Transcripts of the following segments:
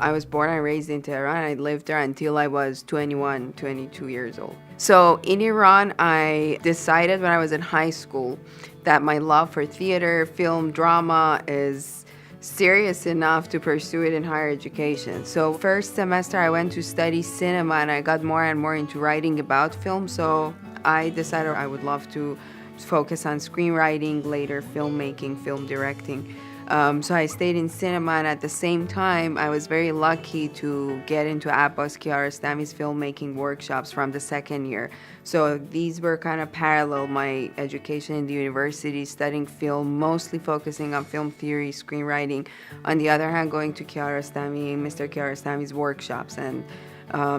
I was born and raised in Tehran. I lived there until I was 21, 22 years old. So in Iran, I decided when I was in high school that my love for theater, film, drama is serious enough to pursue it in higher education. So first semester I went to study cinema and I got more and more into writing about film. So I decided I would love to focus on screenwriting, later filmmaking, film directing. So I stayed in cinema, and at the same time, I was very lucky to get into Abbas Kiarostami's filmmaking workshops from the second year. So these were kind of parallel my education in the university, studying film, mostly focusing on film theory, screenwriting. On the other hand, going to Mr. Kiarostami's workshops and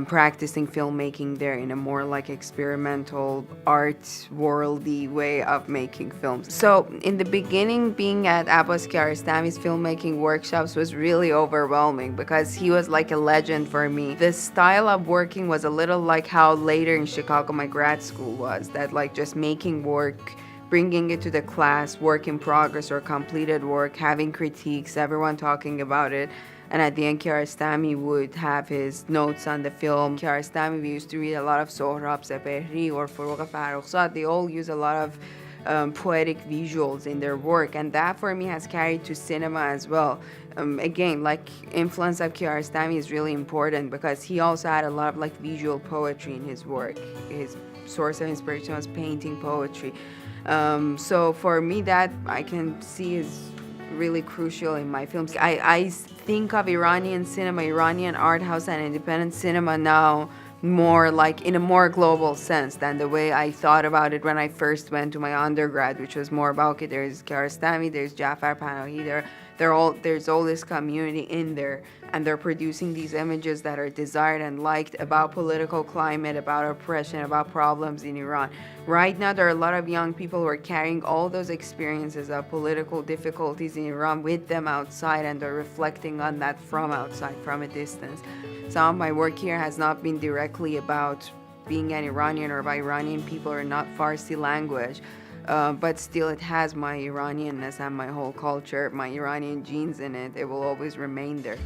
practicing filmmaking there in a more like experimental art worldy way of making films. So in the beginning, being at Abbas Kiarostami's filmmaking workshops was really overwhelming because he was like a legend for me. The style of working was a little like how later in Chicago my grad school was, that like just making work, bringing it to the class, work in progress or completed work, having critiques, everyone talking about it. And at the end, Kiarostami would have his notes on the film. Kiarostami, we used to read a lot of Sohrab Sepehri or Forough Farrokhzad. They all use a lot of poetic visuals in their work, and that for me has carried to cinema as well. Again, like influence of Kiarostami is really important because he also had a lot of like visual poetry in his work. His source of inspiration was painting, poetry. So for me, that I can see is really crucial in my films. I think of Iranian cinema, Iranian art house and independent cinema now more like in a more global sense than the way I thought about it when I first went to my undergrad, which was more about, okay, there's Kiarostami, there's Jafar Panahi, there's all this community in there, and they're producing these images that are desired and liked about political climate, about oppression, about problems in Iran. Right now, there are a lot of young people who are carrying all those experiences of political difficulties in Iran with them outside, and they're reflecting on that from outside, from a distance. Some of my work here has not been directly about being an Iranian or by Iranian people or not Farsi language, but still it has my Iranianness and my whole culture, my Iranian genes in it. It will always remain there.